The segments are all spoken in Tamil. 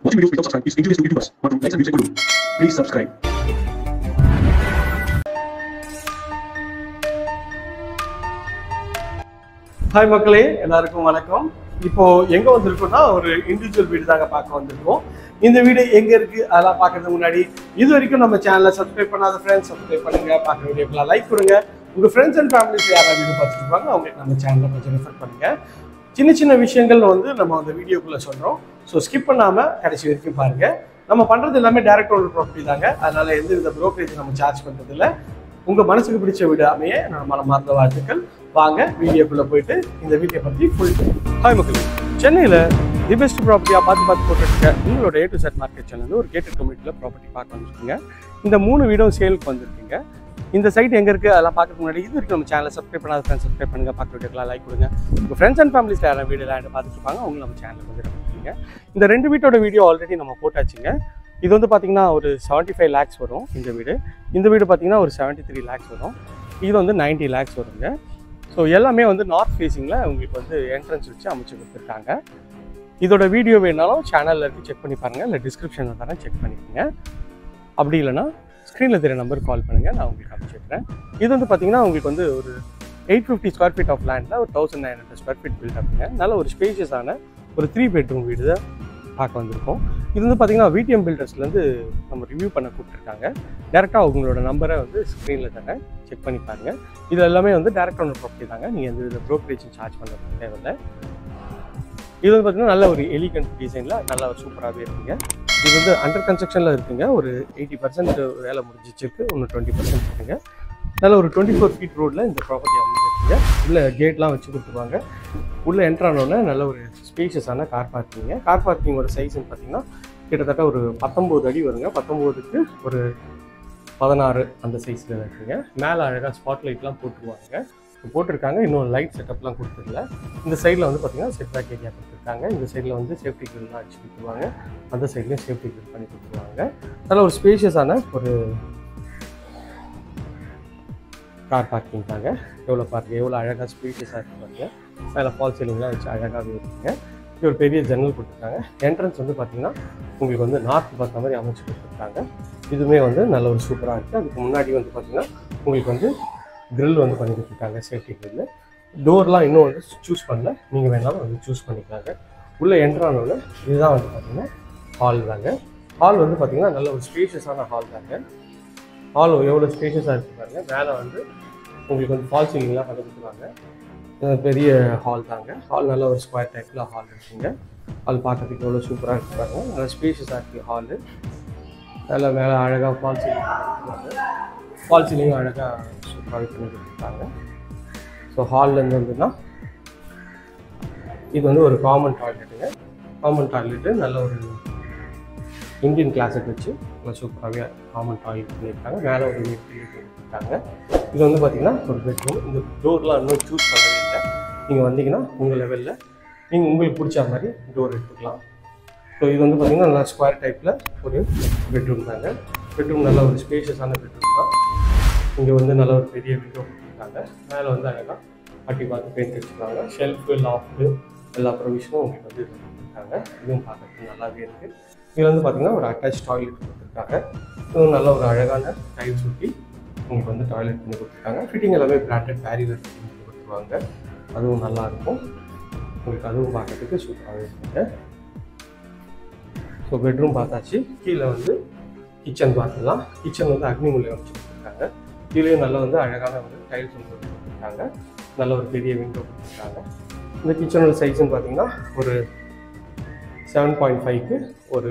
Watching videos without subscribe is injurious to YouTubers. Want to like and music guru? Please subscribe. Hi மக்களே, எல்லாருக்கும் வணக்கம். இப்போ எங்க வந்திருக்கோம்னா ஒரு இண்டிவிஜுவல் வீடு தாங்க பார்க்க வந்திருக்கோம். இந்த வீடு எங்க இருக்கு அதெல்லாம் பார்க்கறதுக்கு முன்னாடி இது வரைக்கும் நம்ம சேனலை சப்ஸ்கிரைப் பண்ணாத ஃப்ரெண்ட்ஸ் சப்ஸ்கிரைப் பண்ணுங்க, பார்க்குற வீடியோக்கெல்லாம் லைக் கொடுங்க. உங்க ஃப்ரெண்ட்ஸ் அண்ட் ஃபேமிலிஸ் யாராவது வீடியோ பார்த்துட்டு இருப்பாங்க அவங்களுக்கு நம்ம சேனலை கொஞ்சம் ரெஃபர் பண்ணுங்க. சின்ன சின்ன விஷயங்கள் நம்ம அந்த வீடியோக்குள்ள சொல்றோம். ஸோ ஸ்கிப் பண்ணாம கடைசி வரைக்கும் பாருங்க. நம்ம பண்றது எல்லாமே டைரக்ட் ஓனர் ப்ராப்பர்ட்டி தாங்க. அதனால எந்த வித ப்ரோக்கரேஜ் நம்ம சார்ஜ் பண்றது இல்லை. உங்க மனசுக்கு பிடிச்ச வீடு அமைய நம்ம மனமார்ந்த வாழ்த்துக்கள். வாங்க வீடியோக்குள்ள போயிட்டு இந்த வீட்டை பற்றி ஃபுல். ஹாய் மக்கள், சென்னையில் தி பெஸ்ட் ப்ராப்பர்ட்டியாக பார்த்து போட்டுருக்க உங்களோட A to Z market channel ஒரு கேட்டட் கம்யூனிட்டியில் ப்ராப்பர்ட்டி பார்க்க வந்துருக்கீங்க. இந்த 3 வீடும் சேலுக்கு வந்திருக்கீங்க. இந்த சைட் எங்கே இருக்குது அதெல்லாம் பார்க்கறதுக்கு முன்னாடி இது வரைக்கும் நம்ம சேனலை சப்ஸ்கிரைப் பண்ணாத ஃப்ரெண்ட்ஸ் சப்ஸ்கிரைப் பண்ணுங்கள், பார்க்குற வீடியோக்கெல்லாம் லைக் கொடுங்க. உங்கள் ஃப்ரெண்ட்ஸ் அண்ட் ஃபேமிலிஸில் யாரும் வீடியோலாம் பார்த்துட்டு இருப்பாங்க அவங்க நம்ம சேனலில் கொஞ்சம் பண்ணிக்கோங்க. இந்த 2 வீட்டோட வீடியோ ஆல்ரெடி நம்ம போட்டாச்சுங்க. இது பார்த்தீங்கன்னா ஒரு 75 lakhs வரும் இந்த வீடு. இந்த வீடு பார்த்தீங்கன்னா ஒரு 73 lakhs வரும். இது 90 lakhs வருங்க. ஸோ எல்லாமே நார்த் ஃபேஸிங்கில் உங்களுக்கு என்ட்ரன்ஸ் வச்சு அமைச்சு கொடுத்துருக்காங்க. இதோட வீடியோ வேணாலும் சேனலில் இருக்குது, செக் பண்ணி பாருங்கள். இல்லை டிஸ்கிரிப்ஷனில் தானே செக் பண்ணிக்கோங்க. அப்படி இல்லைனா ஸ்க்ரீனில் தெரிய நம்பருக்கு கால் பண்ணுங்கள், நான் உங்களுக்கு அமைச்சிருக்கிறேன். இது பார்த்தீங்கன்னா உங்களுக்கு ஒரு 850 ஸ்கொயர் ஃபீட் ஆஃப் லேண்டில் ஒரு 1900 ஸ்கொயர் ஃபீட் பில்ட் ஆகுங்க. நல்ல ஒரு ஸ்பேஷியஸான ஒரு 3 bedroom வீடு தான் பார்க்க வந்திருக்கோம். இது பார்த்தீங்கன்னா VTM பில்டர்ஸ்லேருந்து நம்ம ரிவ்யூ பண்ண கூப்பிட்டுருக்காங்க. டேரெக்டாக அவங்களோட நம்பரை ஸ்க்ரீனில் தானே செக் பண்ணி பாருங்கள். இது எல்லாமே டேரக்ட் ஓனர் ப்ராப்பர்ட்டி தாங்க. நீங்கள் எந்த வித ப்ரோக்கரேஜும் சார்ஜ் பண்ணுறது தேவையில்லை. இது பார்த்தீங்கன்னா நல்ல ஒரு எலிகன்ட் டிசைனில் நல்லா சூப்பராகவே இருக்குங்க. இது அண்டர் கன்ஸ்ட்ரக்ஷனில் இருக்குங்க. ஒரு 80% வேலை முடிஞ்சிச்சிருக்கு, இன்னும் 20% இருக்குங்க. நல்ல ஒரு 24 feet ரோடில் இந்த ப்ராப்பர்ட்டி அமைஞ்சிருக்குங்க. உள்ளே கேட்லாம் வச்சு கொடுத்துருவாங்க. உள்ளே என்ட்ரானோடனே நல்ல ஒரு ஸ்பேஷியஸான கார் பார்க்கிங்க. கார் பார்க்கிங்கோட சைஸ்ன்னு பார்த்தீங்கன்னா கிட்டத்தட்ட ஒரு 19 அடி வருங்க. 19க்கு ஒரு 16 அந்த சைஸில் இருக்குங்க. மேலே அழகாக ஸ்பாட் லைட்லாம் போட்டிருக்காங்க. இன்னும் லைட் செட்டப்லாம் கொடுத்துருல. இந்த சைடில் பார்த்தீங்கன்னா செட் பேக் ஏரியா கொடுத்துருக்காங்க. இந்த சைடில் சேஃப்டி கிரில்லாம் அடிச்சு கொடுத்துருவாங்க. அந்த சைட்லேயும் சேஃப்டி கிரில் பண்ணி கொடுத்துருவாங்க. நல்ல ஒரு ஸ்பேஷியஸான ஒரு கார் பார்க்கிங் தாங்க. எவ்வளோ அழகாக ஸ்பேஷியஸாக இருக்குங்க. மேலே ஃபால் சீலிங்லாம் வச்சு அழகாகவே இருக்குங்க. இது ஒரு பெரிய ஜன்னல் கொடுத்துருக்காங்க. என்ட்ரன்ஸ் பார்த்தீங்கன்னா உங்களுக்கு நார்த் பார்த்த மாதிரி அமைச்சு கொடுத்துருக்காங்க. இதுவுமே நல்ல ஒரு சூப்பராக இருக்குது. அதுக்கு முன்னாடி பார்த்தீங்கன்னா உங்களுக்கு கிரில் பண்ணி கொடுத்துருக்காங்க, சேஃப்டி கிரில். டோர்லாம் இன்னும் சூஸ் பண்ணல, நீங்கள் வேணாலும் சூஸ் பண்ணிக்கலாங்க. உள்ளே என்ட்ரானோட இதுதான் பார்த்தீங்கன்னா ஹால் தாங்க. ஹால் பார்த்தீங்கன்னா நல்ல ஒரு ஸ்பேஷியஸான ஹால் தாங்க. ஹால் எவ்வளோ ஸ்பேஷியஸாக இருக்குது பாருங்கள். மேலே உங்களுக்கு ஃபால் சீலிங்லாம் பண்ணி கொடுத்துருவாங்க. பெரிய ஹால் தாங்க. ஹால் நல்ல ஒரு ஸ்கொயர் டைப்பில் ஹால் இருக்குங்க. ஹால் பார்க்கறதுக்கு எவ்வளோ சூப்பராக இருக்குது பாருங்கள். நல்லா ஸ்பேஷியஸாக இருக்குது ஹாலு. நல்லா மேலே அழகாக ஃபால் சீலிங் கொடுத்துருக்காங்க. ஃபால் சீலிங்கும் அழகாக சூப்பராக பண்ணி கொடுத்துருக்காங்க. ஸோ ஹால்லேருந்து இது ஒரு காமன் டாய்லெட்டுங்க. காமன் டாய்லெட்டு நல்ல ஒரு இந்தியன் கிளாஸட் வச்சு நல்லா சூப்பராகவே காமன் டாய்லெட் பண்ணியிருக்காங்க. மேலே ஒரு கொடுத்துருக்காங்க. இது பார்த்தீங்கன்னா ஒரு பெட்ரூம். இந்த டோர்லாம் இன்னும் சூஸ் பண்ணவே இல்லை. நீங்கள் வந்தீங்கன்னா உங்கள் லெவலில் நீங்கள் உங்களுக்கு பிடிச்ச மாதிரி டோர் எடுத்துக்கலாம். ஸோ இது பார்த்தீங்கன்னா நல்லா ஸ்கொயர் டைப்பில் ஒரு பெட்ரூம் தாங்க. பெட்ரூம் நல்ல ஒரு ஸ்பேஷியஸான பெட்ரூம் தான். இங்கே நல்ல ஒரு பெரிய விண்டோ கொடுத்துருக்காங்க. மேலே அழகாக அட்டி பார்த்து பெயிண்ட் வச்சுருக்காங்க. ஷெல்ஃபு, லாஃப்ட்டு எல்லா ப்ரொவிஷனும் உங்களுக்கு கொடுத்துருக்காங்க. இதுவும் பார்க்கறதுக்கு நல்லாவே இருக்குது. இது பார்த்தீங்கன்னா ஒரு அட்டாச் டாய்லெட் கொடுத்துருக்காங்க. இதுவும் நல்ல ஒரு அழகான டைல்ஸ் ஊற்றி உங்களுக்கு டாய்லெட் பண்ணி கொடுத்துருக்காங்க. ஃபிட்டிங் எல்லாமே பிராண்டட் பேரியர் ஃபிட்டிங் பண்ணி கொடுத்துருவாங்க. அதுவும் நல்லாயிருக்கும். உங்களுக்கு அதுவும் பார்க்கறதுக்கு சூப்பராகவே இருக்குங்க. ஸோ பெட்ரூம் பார்த்தாச்சு. கீழே கிச்சன் பார்த்துக்கலாம். கிச்சன் அக்னி மூலையை வச்சு கொடுத்துருக்காங்க. கீழே நல்லா அழகான டைல்ஸ் கொடுத்துருக்காங்க. நல்ல ஒரு பெரிய விண்டோ கொடுத்துருக்காங்க. இந்த கிச்சனோட சைஸ்ன்னு பார்த்தீங்கன்னா ஒரு 7.5க்கு ஒரு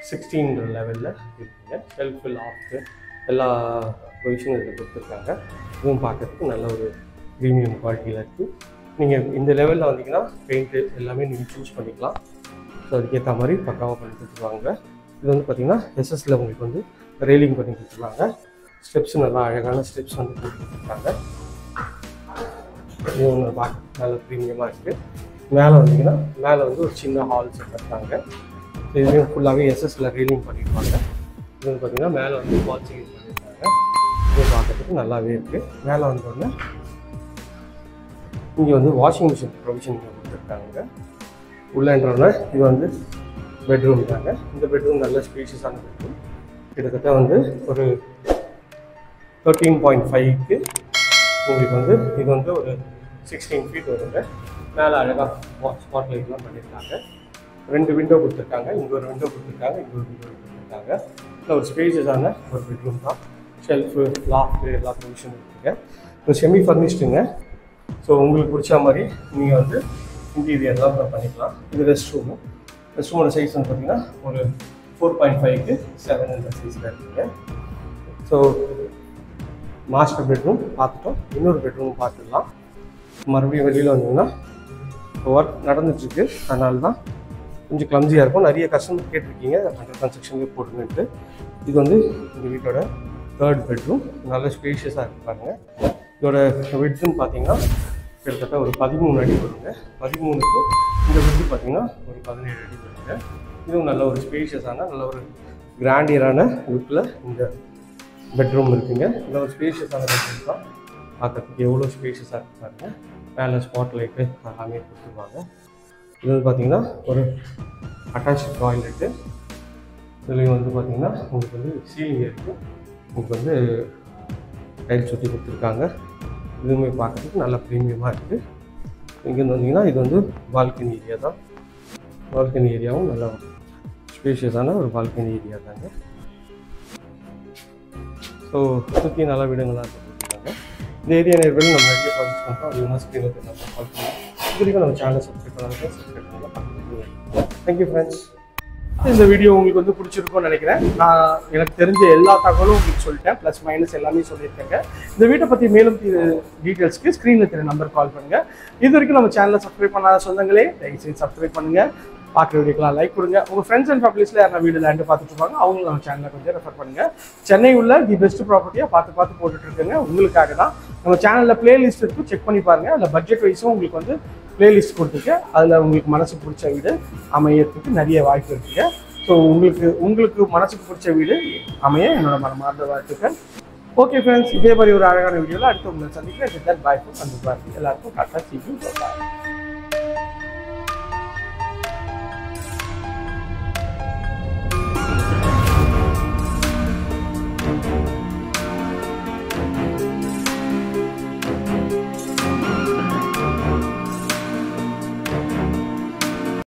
16 லெவலில் இருக்குங்க. ஷெல்ஃபு, லாஃப்ட்டு எல்லா ப்ரொவிஷனும் இதில் கொடுத்துருக்காங்க. இதுவும் பார்க்கறதுக்கு நல்ல ஒரு ப்ரீமியம் குவாலிட்டியில் இருக்குது. நீங்கள் இந்த லெவலில் வந்தீங்கன்னா பெயிண்ட்டு எல்லாமே நீங்கள் சூஸ் பண்ணிக்கலாம். ஸோ அதுக்கேற்ற மாதிரி பக்காவாக பண்ணி கொடுத்துருவாங்க. இது பார்த்தீங்கன்னா எஸ்எஸ்ல உங்களுக்கு ரெயிலிங் பண்ணி கொடுத்துருவாங்க. ஸ்டெப்ஸ் நல்லா அழகான ஸ்டெப்ஸ் போட்டு கொடுத்துருக்காங்க. இது ஒன்று பார்க்க நல்ல ப்ரீமியமாக இருக்குது. மேலே வந்தீங்கன்னா மேலே ஒரு சின்ன ஹால் செட் தாங்க. இதுலேயும் ஃபுல்லாகவே எஸ்எஸ்ல ரெயிலிங் பண்ணியிருப்பாங்க. இது பார்த்தீங்கன்னா மேலே ஃபால் சீலிங் பண்ணியிருக்காங்க. இது பார்க்கறதுக்கு நல்லாவே இருக்குது. மேலே வந்தோடனே இங்கே வாஷிங் மிஷின் ப்ரொவிஷன் கொடுத்துருக்காங்க. உள்ளேன்றோன்னா இது பெட்ரூம் தாங்க. இந்த பெட்ரூம் நல்ல ஸ்பேஷியஸான பெட்ரூம். கிட்டத்தட்ட வந்து ஒரு 13.5க்கு உங்களுக்கு வந்து இது வந்து ஒரு 16 ஃபீட் வருங்க. மேலே அழகாக ஸ்பாட் லைட்லாம் பண்ணியிருக்காங்க. 2 விண்டோ கொடுத்துருக்காங்க. இங்கே ஒரு விண்டோ கொடுத்துருக்காங்க, இங்கே ஒரு விண்டோ கொடுத்துருக்காங்க. இல்லை ஒரு ஸ்பேஷியஸான ஒரு பெட்ரூம் தான். ஷெல்ஃபு, லாஃப்ட்டு எல்லா ப்ரொவிஷனும் இருக்குங்க. இப்போ செமி ஃபர்னிஷ்டுங்க. ஸோ உங்களுக்கு பிடிச்ச மாதிரி நீங்கள் வந்து இன்டீரியர்லாம் பண்ணிக்கலாம். இது ரெஸ்ட் ரூமு. ரெஸ்ட் ரூமோட சைஸ் வந்து பார்த்தீங்கன்னா ஒரு 4.5க்கு 7 இந்த சைஸில் இருக்குங்க. ஸோ மாஸ்டர் பெட்ரூம் பார்த்துட்டோம். இன்னொரு பெட்ரூம் பார்த்துடலாம். மறுபடியும் வெளியில் வந்தீங்கன்னா ஒர்க் நடந்துட்டுருக்கு, அதனால தான் கொஞ்சம் கிளம்ஸியாக இருக்கும். நிறைய கஸ்டமர் கேட்டிருக்கீங்க அண்டர் கன்ஸ்ட்ரக்ஷனுக்கு போட்டுருந்துட்டு. இது வந்து இந்த வீட்டோட 3rd பெட்ரூம். நல்ல ஸ்பேஷியஸாக இருக்கு பாருங்கள். இதோட விட்த்துன்னு பார்த்தீங்கன்னா கிட்டத்தட்ட ஒரு 13 அடி வருங்க. 13க்கு இந்த விட்த்து பார்த்தீங்கன்னா ஒரு 17 அடி வருங்க. இதுவும் நல்ல ஒரு ஸ்பேஷியஸான நல்ல ஒரு கிராண்டியரான லுக்கில் இந்த பெட்ரூம் இருக்குங்க. நல்ல ஒரு ஸ்பேஷியஸான பெட்ரூம் தான். பார்க்கறதுக்கு எவ்வளோ ஸ்பேஷியஸாக இருக்கு பாருங்கள். மேலே ஸ்பாட் லைட்டு எல்லாமே கொடுத்துருவாங்க. இது வந்து பார்த்தீங்கன்னா ஒரு அட்டாச் டாய்லெட்டு. இதுலேயும் வந்து பார்த்தீங்கன்னா உங்களுக்கு வந்து சீலிங் இருக்குது. உங்களுக்கு வந்து டைல் சுற்றி கொடுத்துருக்காங்க. இதுவுமே பார்க்குறதுக்கு நல்லா ப்ரீமியமாக இருக்குது. இங்கேருந்து வந்தீங்கன்னா இது வந்து பால்கனி ஏரியா தான். பால்கனி ஏரியாவும் நல்லா ஸ்பேஷியஸான ஒரு பால்கனி ஏரியா தாங்க. ஸோ சுற்றி நல்லா வீடுங்களாக கொடுத்துருக்காங்க. இந்த ஏரியா நேர்வெளி நம்ம நிறைய ப்ராஜெக்ட் பண்ணுறோம். அது என்ன ஸ்க்ரீனில் நம்ம கால் பண்ணுவோம். இது வரைக்கும் நம்ம சேனலை சப்ஸ்கிரைப் பண்ணலாம். Thank you friends. இந்த வீடியோ உங்களுக்கு வந்து பிடிச்சிருக்கும்னு நினைக்கிறேன். நான் எனக்கு தெரிஞ்ச எல்லா தகவலும் உங்களுக்கு சொல்லிட்டேன். ப்ளஸ் மைனஸ் எல்லாமே சொல்லியிருக்கேங்க. இந்த வீட்டை பற்றி மேலும் டீட்டெயில்ஸ்க்கு ஸ்க்ரீனில் தெரிய நம்பர் கால் பண்ணுங்கள். இது வரைக்கும் நம்ம சேனலை சப்ஸ்கிரைப் பண்ணாத சொந்தங்களே தயவுசெய்து சப்ஸ்கிரைப் பண்ணுங்கள். பார்க்குற வீடியோக்கெலாம் லைக் கொடுங்க. உங்கள் ஃப்ரெண்ட்ஸ் அண்ட் ஃபேமிலிஸில் யாரா வீடு லேண்டு பார்த்துட்டு இருப்பாங்க, அவங்களும் நம்ம சேனலை கொஞ்சம் ரெஃபர் பண்ணுங்கள். சென்னை உள்ள தி பெஸ்ட் ப்ராப்பர்ட்டியாக பார்த்து போட்டுட்ருக்கேங்க. உங்களுக்காக தான் நம்ம சேனலில் பிளேலிஸ்ட் இருக்குது, செக் பண்ணி பாருங்கள். அதில் பட்ஜெட் வைஸும் உங்களுக்கு வந்து பிளேலிஸ்ட் கொடுத்துருக்கேன். அதில் உங்களுக்கு மனசுக்கு பிடிச்ச வீடு அமையறதுக்கு நிறைய வாய்ப்பு இருக்குங்க. ஸோ உங்களுக்கு மனசுக்கு பிடிச்ச வீடு அமைய என்னோட மனமார்ந்த வாழ்த்துக்கள். ஓகே ஃப்ரெண்ட்ஸ், இதே மாதிரி ஒரு அழகான வீடியோவில் அடுத்து உங்களை சந்திக்கிறேன். பாய். எல்லாருக்கும் டாட்டா, see you, bye.